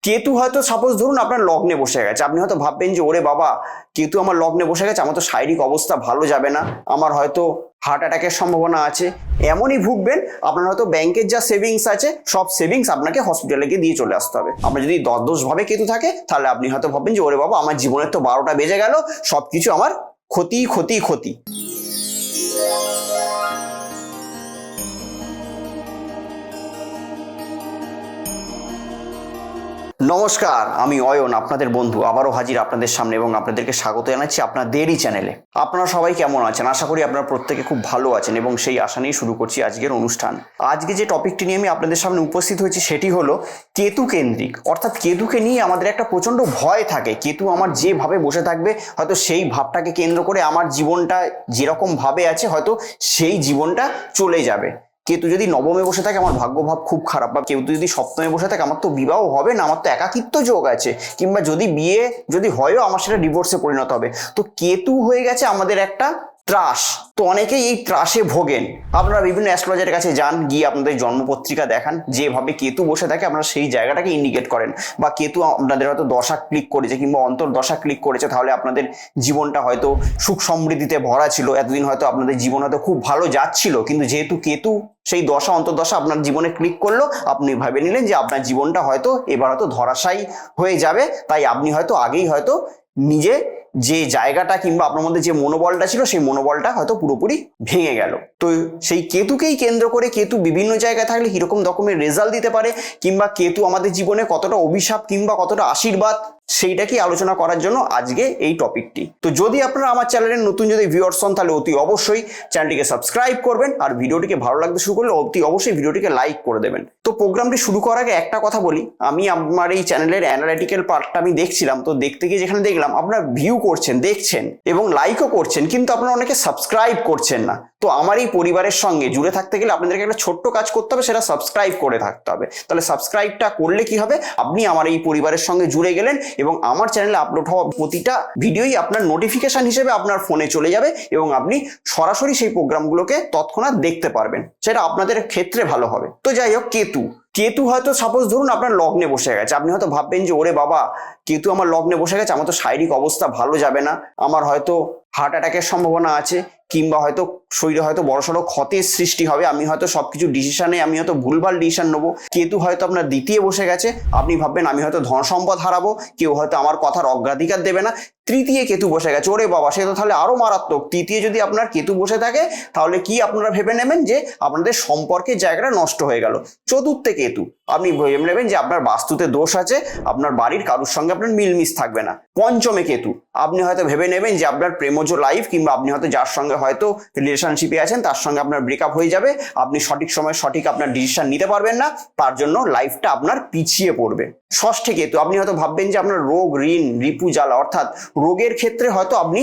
কেতু হয়তো সাপোজ ধরুন আপনার লগ্নে বসে গেছে, আপনি হয়তো ভাববেন যে ওরে বাবা কেতু আমার লগ্নে বসে গেছে, আমার তো শারীরিক অবস্থা ভালো যাবে না, আমার হয়তো হার্ট অ্যাটাকের সম্ভাবনা আছে। এমনই ভুগবেন, আপনার হয়তো ব্যাংকের যা সেভিংস আছে সব সেভিংস আপনাকে হসপিটালে গিয়ে দিয়ে চলে আসতে হবে। আপনার যদি দশ ভাবে কেতু থাকে তাহলে আপনি হয়তো ভাববেন যে ওরে বাবা আমার জীবনের তো 12টা বেজে গেল, সবকিছু আমার ক্ষতি ক্ষতি ক্ষতি। নমস্কার, আমি অয়ন, আপনাদের বন্ধু, আবারও হাজির আপনাদের সামনে এবং আপনাদেরকে স্বাগত জানাচ্ছি আপনাদেরই চ্যানেলে। আপনারা সবাই কেমন আছেন? আশা করি আপনারা প্রত্যেকে খুব ভালো আছেন এবং সেই আশা নিয়ে শুরু করছি আজকের অনুষ্ঠান। আজকে যে টপিকটি নিয়ে আমি আপনাদের সামনে উপস্থিত হয়েছি সেটি হলো কেতু কেন্দ্রিক, অর্থাৎ কেতুকে নিয়ে আমাদের একটা প্রচণ্ড ভয় থাকে। কেতু আমার যেভাবে বসে থাকবে হয়তো সেই ভাবটাকে কেন্দ্র করে আমার জীবনটা যেরকম ভাবে আছে হয়তো সেই জীবনটা চলে যাবে। কেতু যদি নবমে বসে থাকে আমার ভাগ্যভাব খুব খারাপ, বা কেতু যদি সপ্তমে বসে থাকে আমার তো বিবাহ হবে না, আমার তো একাকিত্ব যোগ আছে, কিংবা যদি বিয়ে যদি হয়ও আমার সেটা ডিভোর্সে পরিণত হবে। তো কেতু হয়ে গেছে আমাদের একটা ত্রাস। তো অনেকেই এই ত্রাসে ভোগেন। আপনারা বিভিন্ন অ্যাস্ট্রোলজারের কাছে যান, গিয়ে আপনাদের জন্মপত্রিকা দেখান, যেভাবে কেতু বসে থাকে আপনারা সেই জায়গাটাকে ইন্ডিকেট করেন। বা কেতু আপনাদের হয়তো দশা ক্লিক করেছে কিংবা অন্তর্দশা ক্লিক করেছে, তাহলে আপনাদের জীবনটা হয়তো সুখ সমৃদ্ধিতে ভরা ছিল, এতদিন হয়তো আপনাদের জীবন হয়তো খুব ভালো যাচ্ছিল, কিন্তু যেহেতু কেতু সেই দশা অন্তর্দশা আপনার জীবনে ক্লিক করলো, আপনি ভেবে নিলেন যে আপনার জীবনটা হয়তো এবার হয়তো ধরাশায়ী হয়ে যাবে। তাই আপনি হয়তো আগেই হয়তো নিজে যে জায়গাটা কিংবা আপনার মধ্যে যে মনোবলটা ছিল সেই মনোবলটা হয়তো পুরোপুরি ভেঙে গেল। তো সেই কেতুকেই কেন্দ্র করে কেতু বিভিন্ন জায়গায় থাকলে কিরকম রকমের রেজাল্ট দিতে পারে, কিংবা কেতু আমাদের জীবনে কতটা অভিশাপ কিংবা কতটা আশীর্বাদ, সেইটাকে আলোচনা করার জন্য আজকে এই টপিকটি। তো যদি আপনারা আমার চ্যানেলের নতুন যদি ভিউয়ার্স হন তাহলে অতি অবশ্যই চ্যানেলটিকে সাবস্ক্রাইব করবেন, আর ভিডিওটিকে ভালো লাগতে শুরু করলে অতি অবশ্যই ভিডিওটিকে লাইক করে দেবেন। তো প্রোগ্রামটি শুরু করার আগে একটা কথা বলি, আমি আমার এই চ্যানেলের অ্যানালিটিক্যাল পার্টটা আমি দেখছিলাম, তো দেখতে গিয়ে যেখানে দেখলাম আপনারা ভিউ করছেন, দেখছেন এবং লাইকও করছেন, কিন্তু আপনারা অনেকে সাবস্ক্রাইব করছেন না। তো আমার এই পরিবারের সঙ্গে জুড়ে থাকতে গেলে আপনাদেরকে একটা ছোট্ট কাজ করতে হবে, সেটা সাবস্ক্রাইব করে থাকতে হবে। তাহলে সাবস্ক্রাইবটা করলে কি হবে, আপনি আমার এই পরিবারের সঙ্গে জুড়ে গেলেন এবং আমার চ্যানেলে আপলোড হওয়া প্রতিটা ভিডিওই আপনার নোটিফিকেশন হিসেবে আপনার ফোনে চলে যাবে এবং আপনি সরাসরি সেই প্রোগ্রামগুলোকে তৎক্ষণাৎ দেখতে পারবেন। সেটা আপনাদের ক্ষেত্রে ভালো হবে। তো যাই হোক, কেতু হয়তো সাপোজ ধরুন আপনার লগ্নে বসে গেছে, আপনি হয়তো ভাববেন যে ওরে বাবা কেতু আমার লগ্নে বসে গেছে, আমার তো শারীরিক অবস্থা ভালো যাবে না, আমার হয়তো হার্ট অ্যাটাকের সম্ভাবনা আছে, কিংবা হয়তো শরীরে হয়তো বড়সড় ক্ষতির সৃষ্টি হবে, আমি হয়তো সবকিছু ডিসিশনে আমি হয়তো ভুলভাল ডিসিশন নেবো। কেতু হয়তো আপনার দ্বিতীয় বসে গেছে, আপনি ভাববেন আমি হয়তো ধন সম্পদ হারাবো, কেউ হয়তো আমার কথার অগ্রাধিকার দেবে না। তৃতীয় কেতু বসে গেছে, ওরে বাবা সে তো তাহলে আরো মারাত্মক। তৃতীয় যদি আপনার কেতু বসে থাকে তাহলে কি আপনারা ভেবে নেবেন যে আপনাদের সম্পর্কের জায়গাটা নষ্ট হয়ে গেল। চতুর্থে কেতু, আপনি ভেবে নেবেন যে আপনার বাস্তুতে দোষ আছে, আপনার বাড়ির কারোর সঙ্গে আপনার মিলমিশ থাকবে না। পঞ্চমে কেতু, আপনি হয়তো ভেবে নেবেন যে আপনার প্রেমজ লাইফ কিংবা আপনি হয়তো যার সঙ্গে হয়তো রিলেশনশিপে আছেন তার সঙ্গে আপনার ব্রেকআপ হয়ে যাবে, আপনি সঠিক সময় সঠিক আপনার ডিসিশন নিতে পারবেন না, তার জন্য লাইফটা আপনার পিছিয়ে পড়বে। ষষ্ঠে কেতু, আপনি হয়তো ভাববেন যে আপনার রোগ ঋণ রিপু জ্বালা, অর্থাৎ রোগের ক্ষেত্রে হয়তো আপনি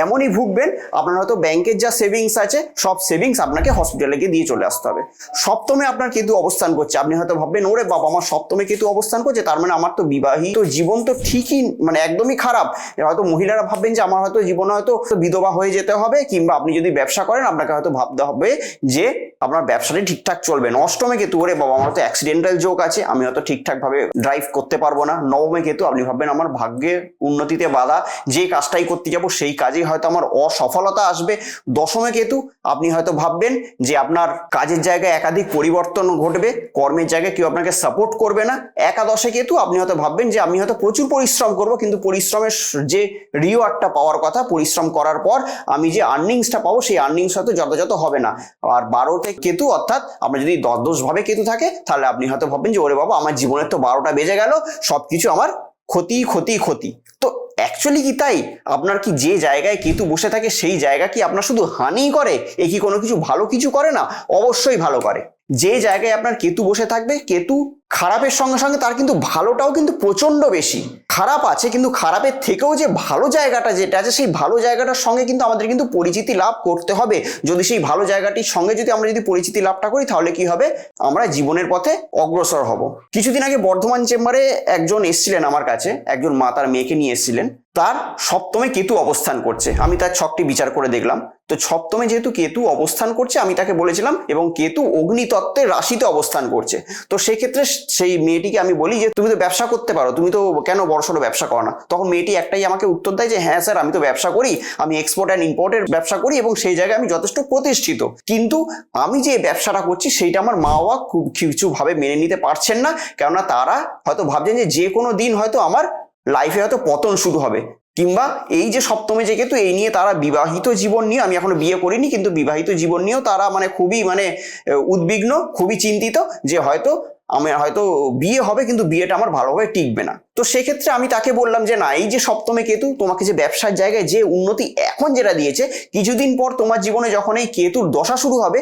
এমনই ভুগবেন, আপনার হয়তো ব্যাংকের যা সেভিংস আছে সব সেভিংস আপনাকে হসপিটালে গিয়ে দিয়ে চলে আসতে হবে। সপ্তমে আপনার কেতু অবস্থান করছে, আপনি হয়তো ভাববেন ওরে বাবা আমার সপ্তমে কেতু অবস্থান করছে, তার মানে আমার তো বিবাহিত জীবন তো ঠিকই মানে একদমই খারাপ। হয়তো মহিলারা ভাববেন যে আমার হয়তো জীবনে হয়তো বিধবা হয়ে যেতে হবে, কিংবা আপনি যদি ব্যবসা করেন আপনাকে হয়তো ভাবতে হবে যে আপনার ব্যবসাটি ঠিকঠাক চলবে না। অষ্টমে কেতু, ওরে বাবা আমার তো অ্যাক্সিডেন্টাল যোগ আছে, আমি হয়তো ঠিকঠাক ভাবে ড্রাইভ করতে পারবো না। নবমে কেতু, আপনি ভাববেন আমার ভাগ্যের উন্নতিতে বাধা, যে কাজটাই করতে যাবো সেই কাজে হয়তো আমার অসফলতা আসবে। দশমে কেতু, আপনি হয়তো ভাববেন যে আপনার কাজের জায়গায় একাধিক পরিবর্তন ঘটবে, কর্মের জায়গায় কেউ আপনাকে সাপোর্ট করবে না। একাদশে কেতু, আপনি হয়তো ভাববেন যে আমি হয়তো প্রচুর পরিশ্রম করব, কিন্তু পরিশ্রমের যে রিওয়ার্ডটা পাওয়ার কথা, পরিশ্রম করার পর আমি যে আর্নিংসটা পাবো সেই আর্নিংস হয়তো যথাযথ হবে না। আর 12তে কেতু, অর্থাৎ আপনার যদি দশ ভাবে কেতু থাকে তাহলে আপনি হয়তো ভাববেন যে ওরে বাবা আমার জীবনের তো 12টা বেজে গেল, সবকিছু আমার ক্ষতি ক্ষতি ক্ষতি। তো অ্যাকচুয়ালি কি তাই? আপনার কি যে জায়গায় কেতু বসে থাকে সেই জায়গা কি আপনার শুধু হানিই করে, এ কি কোনো কিছু ভালো কিছু করে না? অবশ্যই ভালো করে। যে জায়গায় আপনার কেতু বসে থাকবে, কেতু খারাপের সঙ্গে সঙ্গে তার কিন্তু ভালোটাও কিন্তু প্রচন্ড বেশি। খারাপ আছে কিন্তু খারাপের থেকেও যে ভালো জায়গাটা যেটা আছে সেই ভালো জায়গাটার সঙ্গে কিন্তু আমাদের কিন্তু পরিচিতি লাভ করতে হবে। যদি সেই ভালো জায়গাটির সঙ্গে যদি আমরা যদি পরিচিতি লাভটা করি তাহলে কি হবে, আমরা জীবনের পথে অগ্রসর হব। কিছুদিন আগে বর্ধমান চেম্বারে একজন এসছিলেন আমার কাছে, একজন মা তার মেয়েকে নিয়ে এসছিলেন। তার সপ্তমে কেতু অবস্থান করছে। আমি তার ছকটি বিচার করে দেখলাম, তো সপ্তমে যেহেতু কেতু অবস্থান করছে, আমি তাকে বলেছিলাম, এবং কেতু অগ্নিতত্ত্বের রাশিতে অবস্থান করছে, তো সেই ক্ষেত্রে সেই মেয়েটিকে আমি বলি যে তুমি তো ব্যবসা করতে পারো, তুমি তো কেন বড়সড় ব্যবসা করো না? তখন মেয়েটি একটাই আমাকে উত্তর দেয় যে হ্যাঁ স্যার, আমি তো ব্যবসা করি, আমি এক্সপোর্ট অ্যান্ড ইম্পোর্টের ব্যবসা করি এবং সেই জায়গায় আমি যথেষ্ট প্রতিষ্ঠিত, কিন্তু আমি যে ব্যবসাটা করছি সেইটা আমার মা বাবা খুব কিছুভাবে মেনে নিতে পারছেন না, কেননা তারা হয়তো ভাবছেন যে কোনো দিন হয়তো আমার লাইফে হয়তো পতন শুরু হবে, কিংবা এই যে সপ্তমে যে কেতু, এই নিয়ে তারা বিবাহিত জীবন নিয়ে, আমি এখনো বিয়ে করিনি, কিন্তু বিবাহিত জীবন নিয়েও তারা খুবই উদ্বিগ্ন, খুবই চিন্তিত যে হয়তো আমার হয়তো বিয়ে হবে কিন্তু বিয়েটা আমার ভালোভাবে টিকবে না। তো সেক্ষেত্রে আমি তাকে বললাম যে না, এই যে সপ্তমে কেতু তোমাকে যে ব্যবসার জায়গায় যে উন্নতি এখন যেটা দিয়েছে, কিছুদিন পর তোমার জীবনে যখন এই কেতুর দশা শুরু হবে,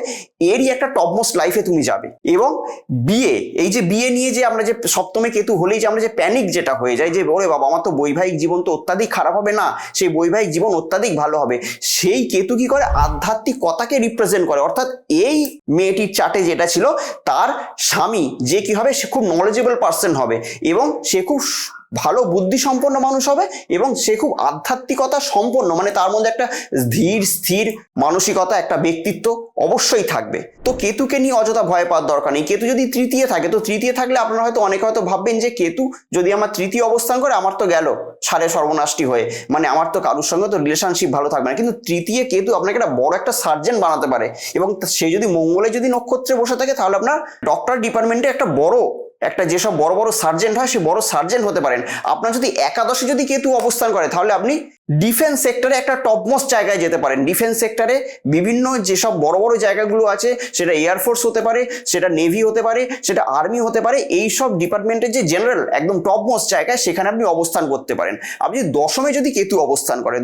এরই একটা টপমোস্ট লাইফে তুমি যাবে। এবং বিয়ে, এই যে বিয়ে নিয়ে যে আমরা যে সপ্তমে কেতু হলেই যে আমরা যে প্যানিক যেটা হয়ে যায় যে ওরে বাবা আমার তো বৈবাহিক জীবন তো অত্যাধিক খারাপ হবে, না, সেই বৈবাহিক জীবন অত্যাধিক ভালো হবে। সেই কেতু কি করে? আধ্যাত্মিকতাকে রিপ্রেজেন্ট করে। অর্থাৎ এই মেয়েটির চার্টে যেটা ছিল, তার স্বামী যে কি হবে, সে খুব নলেজেবল পার্সন হবে এবং সে খুব ভালো বুদ্ধি সম্পন্ন মানুষ হবে এবং সে খুব আধ্যাত্মিকতা সম্পন্ন, তার মধ্যে একটা ধীর স্থির মানসিকতা, একটা ব্যক্তিত্ব অবশ্যই থাকবে। তো কেতুকে নিয়ে অযথা ভয় পাওয়ার দরকার নেই। কেতু যদি তৃতীয় থাকে, তো তৃতীয় থাকলে আপনারা হয়তো অনেকে হয়তো ভাববেন যে কেতু যদি আমার তৃতীয় অবস্থান করে, আমার তো গেল সাড়ে সর্বনাশটি হয়ে, আমার তো কারোর সঙ্গে তো রিলেশনশিপ ভালো থাকবে না। কিন্তু তৃতীয় কেতু আপনাকে একটা বড় একটা সার্জন বানাতে পারে, এবং সে যদি মঙ্গলে যদি নক্ষত্রে বসে থাকে, তাহলে আপনার ডক্টর ডিপার্টমেন্টে একটা যেসব বড় বড় সার্জেন্ট হয়, সে বড় সার্জেন্ট হতে পারেন। আপনার যদি একাদশে যদি কেতু অবস্থান করে, তাহলে আপনি ডিফেন্স সেক্টরে একটা টপমোস্ট জায়গায় যেতে পারেন। ডিফেন্স সেক্টরে বিভিন্ন যেসব বড় বড় জায়গাগুলো আছে, সেটা এয়ারফোর্স হতে পারে, সেটা নেভি হতে পারে, সেটা আর্মি হতে পারে, এই সব ডিপার্টমেন্টের যে জেনারেল একদম টপমোস্ট জায়গায়, সেখানে আপনি অবস্থান করতে পারেন। আপনি দশমে যদি কেতু অবস্থান করে,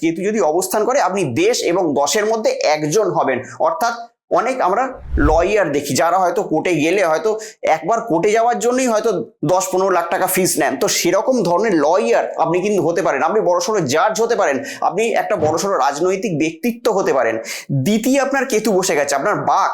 কেতু যদি অবস্থান করে, আপনি দেশ এবং দশের মধ্যে একজন হবেন। অর্থাৎ অনেক আমরা লয়ার দেখি যারা হয়তো কোর্টে গেলে হয়তো একবার কোর্টে যাওয়ার জন্যই হয়তো 10-15 লাখ টাকা ফিস নেন, তো সেরকম ধরনের লয়ার আপনি কিন্তু হতে পারেন। আপনি বড়সড় জাজ হতে পারেন, আপনি একটা বড়সড় রাজনৈতিক ব্যক্তিত্ব হতে পারেন। দ্বিতীয় আপনার কেতু বসে গেছে, আপনার বাক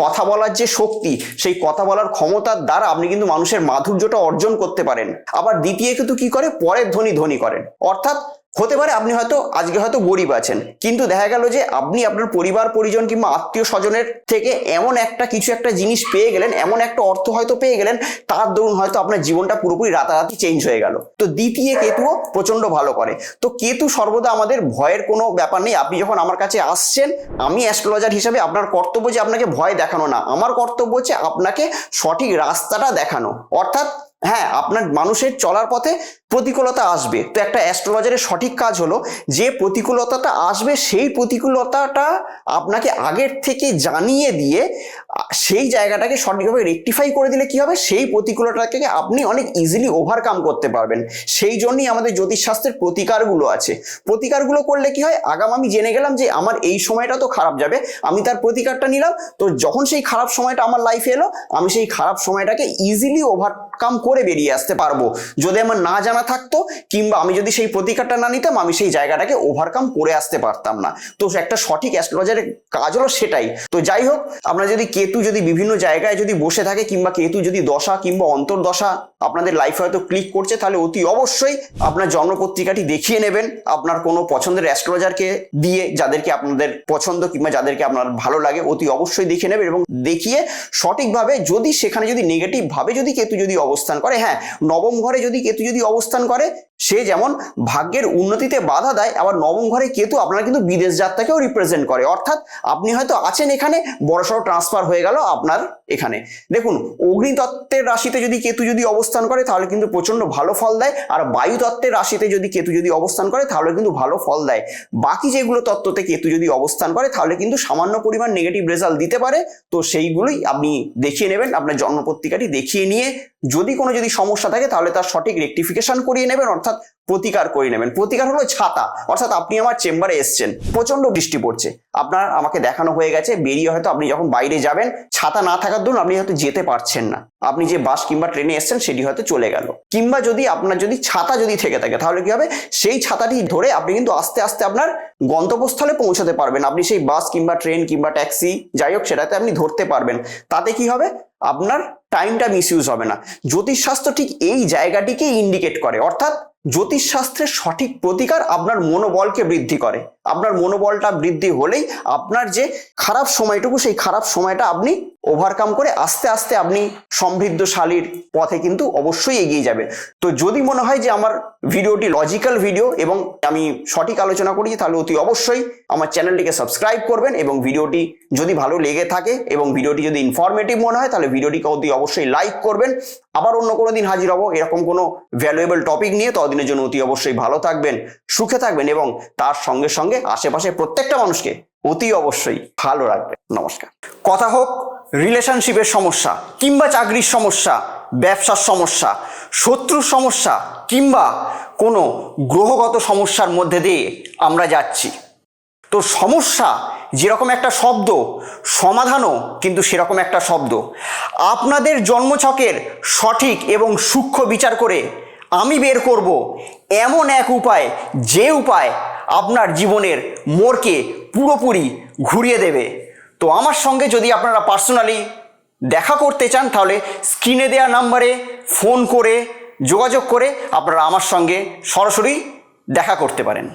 কথা বলার যে শক্তি, সেই কথা বলার ক্ষমতার দ্বারা আপনি কিন্তু মানুষের মাধুর্যটা অর্জন করতে পারেন। আবার দ্বিতীয় কিন্তু কি করে? পরের ধনী ধনী করেন। অর্থাৎ হতে পারে আপনি হয়তো আজকে হয়তো গরিব আছেন, কিন্তু দেখা গেল যে আপনি আপনার পরিবার পরিজন কিংবা আত্মীয় স্বজনের থেকে এমন কিছু একটা জিনিস পেয়ে গেলেন, এমন একটা অর্থ হয়তো পেয়ে গেলেন, তার দরুন হয়তো আপনার জীবনটা পুরোপুরি রাতারাতি চেঞ্জ হয়ে গেল। তো দ্বিতীয় কেতুও প্রচন্ড ভালো করে। তো কেতু সর্বদা আমাদের ভয়ের কোনো ব্যাপার নেই। আপনি যখন আমার কাছে আসছেন, আমি অ্যাস্ট্রোলজার হিসাবে আপনার কর্তব্য যে আপনাকে ভয় দেখানো না, আমার কর্তব্য হচ্ছে আপনাকে সঠিক রাস্তাটা দেখানো। অর্থাৎ হ্যাঁ, আপনার মানুষের চলার পথে প্রতিকূলতা আসবে, তো একটা অ্যাস্ট্রোলজারের সঠিক কাজ হলো যে প্রতিকূলতাটা আসবে, সেই প্রতিকূলতাটা আপনাকে আগের থেকে জানিয়ে দিয়ে সেই জায়গাটাকে সঠিকভাবে রেকটিফাই করে দিলে কি হবে, সেই প্রতিকূলতাকে আপনি অনেক ইজিলি ওভারকাম করতে পারবেন। সেই জন্যই আমাদের জ্যোতিষশাস্ত্রের প্রতিকারগুলো আছে। প্রতিকারগুলো করলে কি হয়, আগাম আমি জেনে গেলাম যে আমার এই সময়টা তো খারাপ যাবে, আমি তার প্রতিকারটা নিলাম, তো যখন সেই খারাপ সময়টা আমার লাইফে এলো, আমি সেই খারাপ সময়টাকে ইজিলি ওভারকাম করে বেরিয়ে আসতে পারবো। যদি আমার না জানা থাকতো কিংবা আমি যদি সেই প্রতিকারটা না নিতাম, আমি সেই জায়গাটাকে ওভারকাম করে আসতে পারতাম না। তো একটা সঠিক অ্যাস্ট্রোলজারের কাজ হলো সেটাই। তো যাই হোক, আপনার যদি কেতু যদি বিভিন্ন জায়গায় যদি বসে থাকে কিংবা কেতু যদি দশা কিংবা অন্তর্দশা আপনাদের লাইফে হয়তো ক্লিক করছে, তাহলে অতি অবশ্যই আপনার জন্মপত্রিকাটি দেখিয়ে নেবেন আপনার কোনো পছন্দের অ্যাস্ট্রোলজারকে দিয়ে, যাদেরকে আপনাদের পছন্দ কিংবা যাদেরকে আপনার ভালো লাগে, অতি অবশ্যই দেখিয়ে নেবেন এবং দেখিয়ে সঠিকভাবে, যদি সেখানে যদি নেগেটিভ ভাবে যদি কেতু যদি অবস্থান করে, হ্যাঁ, নবম ঘরে যদি কেতু যদি অবস্থান করে, সে যেমন ভাগ্যের উন্নতিতে বাধা দেয়, আবার নবম ঘরে কেতু আপনার কিন্তু বিদেশ যাত্রাকেও রিপ্রেজেন্ট করে। অর্থাৎ আপনি হয়তো আছেন এখানে, বড়সড় ট্রান্সফার হয়ে গেল আপনার এখানে। দেখুন, অগ্নিতত্ত্বের রাশিতে যদি কেতু যদি অবস্থান করে, তাহলে কিন্তু প্রচন্ড ভালো ফল দেয়, আর বায়ু তত্ত্বের রাশিতে যদি কেতু যদি অবস্থান করে, তাহলে কিন্তু ভালো ফল দেয়। বাকি যেগুলো তত্ত্বতে কেতু যদি অবস্থান করে, তাহলে কিন্তু সামান্য পরিমাণ নেগেটিভ রেজাল্ট দিতে পারে। তো সেইগুলোই আপনি দেখিয়ে নেবেন, আপনার জন্মপত্রিকাটি দেখিয়ে নিয়ে যদি কোনো সমস্যা থাকে, তাহলে তার সঠিক রেকটিফিকেশন করিয়ে নেবেন, অর্থাৎ প্রতিকার করিয়ে নেবেন। প্রতিকার হলো ছাতা। অর্থাৎ আপনি আমার চেম্বারে এসছেন, প্রচন্ড বৃষ্টি পড়ছে, আপনার আমাকে দেখানো হয়ে গেছে, বেরিয়ে হয়তো আপনি যখন বাইরে যাবেন, ছাতা না থাকার দরুন আপনি হয়তো যেতে পারছেন না, আপনি যে বাস কিংবা ট্রেনে এসছেন সেটি হয়তো চলে গেল। কিংবা যদি আপনার যদি ছাতা যদি থেকে থাকে, তাহলে কি হবে, সেই ছাতাটি ধরে আপনি কিন্তু আস্তে আস্তে আপনার গন্তব্যস্থলে পৌঁছাতে পারবেন। আপনি সেই বাস কিংবা ট্রেন কিংবা ট্যাক্সি যাই হোক, সেটাতে আপনি ধরতে পারবেন। তাতে কি হবে, আপনার টাইমটা মিসইউজ হবে না। জ্যোতিষশাস্ত্র ঠিক এই জায়গাটিকে ইন্ডিকেট করে। অর্থাৎ জ্যোতিষশাস্ত্রের সঠিক প্রতিকার আপনার মনোবলকে বৃদ্ধি করে। আপনার মনোবলটা বৃদ্ধি হলেই আপনার যে খারাপ সময়টুকু, সেই খারাপ সময়টা আপনি ওভারকাম করে আস্তে আস্তে আপনি সমৃদ্ধশালীর পথে কিন্তু অবশ্যই এগিয়ে যাবে। তো যদি মনে হয় যে আমার ভিডিওটি লজিক্যাল ভিডিও এবং আমি সঠিক আলোচনা করি, তাহলে অতি অবশ্যই আমার চ্যানেলটিকে সাবস্ক্রাইব করবেন, এবং ভিডিওটি যদি ভালো লেগে থাকে এবং ভিডিওটি যদি ইনফরমেটিভ মনে হয় তাহলে ভিডিওটিকে অতি অবশ্যই লাইক করবেন। আবার অন্য কোনো দিন হাজির হব এরকম কোনো ভ্যালুয়েবল টপিক নিয়ে। ততদিনের জন্য অতি অবশ্যই ভালো থাকবেন, সুখে থাকবেন এবং তার সঙ্গে সঙ্গে আশেপাশে প্রত্যেকটা মানুষকে অতি অবশ্যই ভালো রাখবেন। নমস্কার। কথা হোক রিলেশনশিপের সমস্যা, কিংবা চাকরির সমস্যা, ব্যবসার সমস্যা, শত্রুর সমস্যা, কিংবা কোনো গ্রহগত সমস্যার মধ্যে দিয়ে আমরা যাচ্ছি, তো সমস্যা যেরকম একটা শব্দ, সমাধানও কিন্তু সেরকম একটা শব্দ। আপনাদের জন্মছকের সঠিক এবং সূক্ষ্ম বিচার করে আমি বের করব এমন এক উপায়, যে উপায় আপনার জীবনের মোড়কে পুরোপুরি ঘুরিয়ে দেবে। তো আমার সঙ্গে যদি আপনারা পার্সোনালি দেখা করতে চান, তাহলে স্ক্রিনে দেওয়া নাম্বারে ফোন করে যোগাযোগ করে আপনারা আমার সঙ্গে সরাসরি দেখা করতে পারেন।